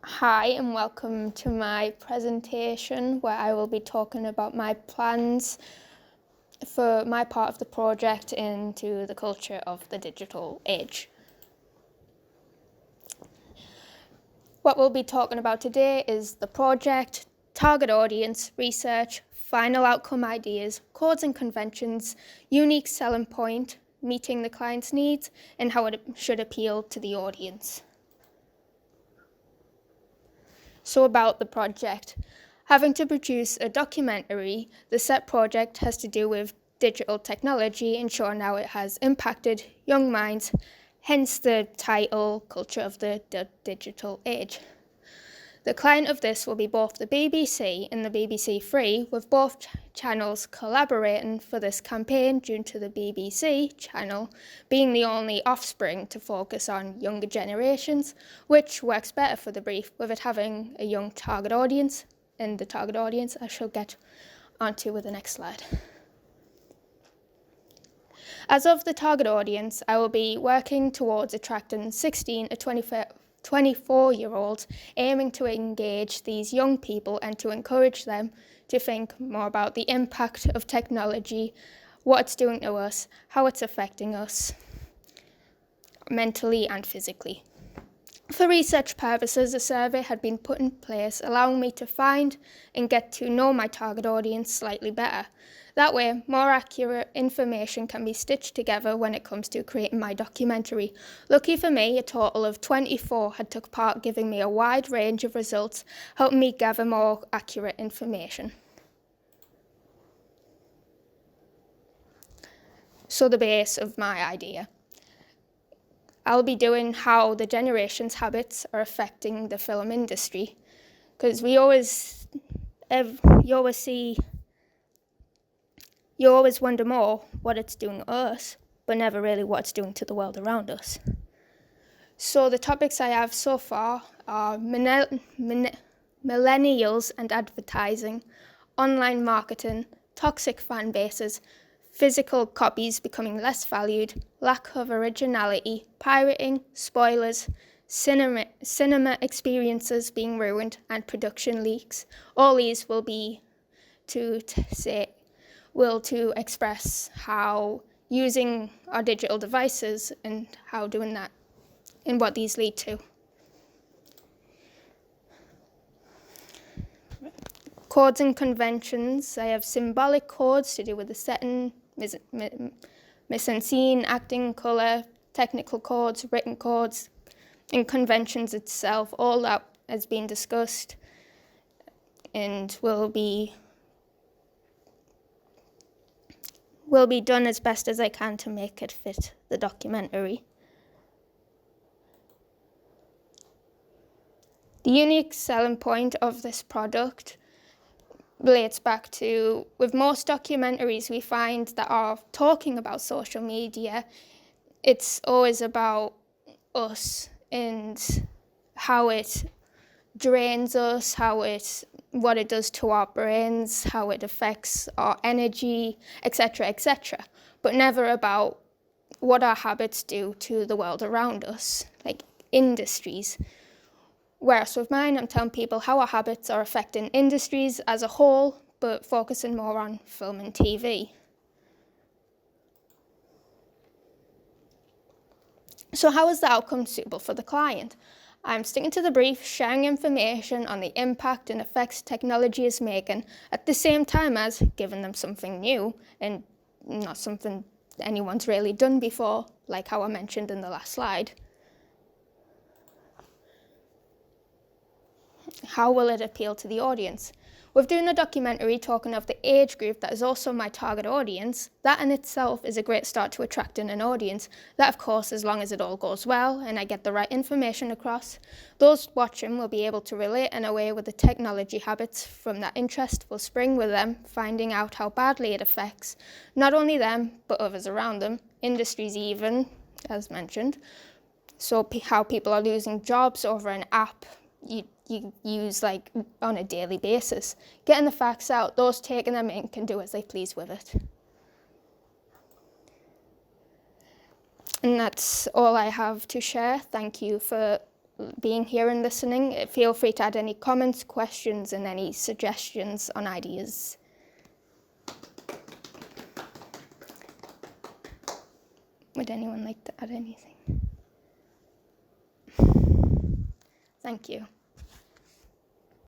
Hi and welcome to my presentation where I will be talking about my plans for my part of the project into the culture of the digital age. What we'll be talking about today is the project, target audience, research, final outcome ideas, codes and conventions, unique selling point, meeting the client's needs, and how it should appeal to the audience. So about the project. Having to produce a documentary, the set project has to do with digital technology and showing how it has impacted young minds, hence the title, Culture of the Digital Age. The client of this will be both the BBC and the BBC Three, with both channels collaborating for this campaign due to the BBC channel being the only offspring to focus on younger generations, which works better for the brief with it having a young target audience, and the target audience I shall get onto with the next slide. As of the target audience, I will be working towards attracting 16 to 24-year-olds, aiming to engage these young people and to encourage them to think more about the impact of technology, what it's doing to us, how it's affecting us mentally and physically. For research purposes, a survey had been put in place allowing me to find and get to know my target audience slightly better. That way, more accurate information can be stitched together when it comes to creating my documentary. Lucky for me, a total of 24 had took part, giving me a wide range of results, helping me gather more accurate information. So the base of my idea. I'll be doing how the generation's habits are affecting the film industry, because you always wonder more what it's doing to us, but never really what it's doing to the world around us. So the topics I have so far are millennials and advertising, online marketing, toxic fan bases, physical copies becoming less valued, lack of originality, pirating, spoilers, cinema experiences being ruined, and production leaks. All these will be to express how using our digital devices and how doing that and what these lead to. Codes and conventions. I have symbolic codes to do with the setting, mise en scene, acting, colour, technical codes, written codes, and conventions itself. All that has been discussed and will be done as best as I can to make it fit the documentary. The unique selling point of this product relates back to, with most documentaries we find that are talking about social media, it's always about us and how it drains us, what it does to our brains, how it affects our energy, etc., etc., but never about what our habits do to the world around us, like industries. Whereas with mine, I'm telling people how our habits are affecting industries as a whole, but focusing more on film and TV. So how is the outcome suitable for the client? I'm sticking to the brief, sharing information on the impact and effects technology is making, at the same time as giving them something new and not something anyone's really done before, like how I mentioned in the last slide. How will it appeal to the audience? With doing a documentary talking of the age group that is also my target audience, that in itself is a great start to attracting an audience. That, of course, as long as it all goes well and I get the right information across, those watching will be able to relate in a way with the technology habits from that interest will spring with them, finding out how badly it affects not only them, but others around them, industries even, as mentioned. So how people are losing jobs over an app you use like on a daily basis. Getting the facts out, those taking them in can do as they please with it. And that's all I have to share. Thank you for being here and listening. Feel free to add any comments, questions, and any suggestions on ideas. Would anyone like to add anything? Thank you.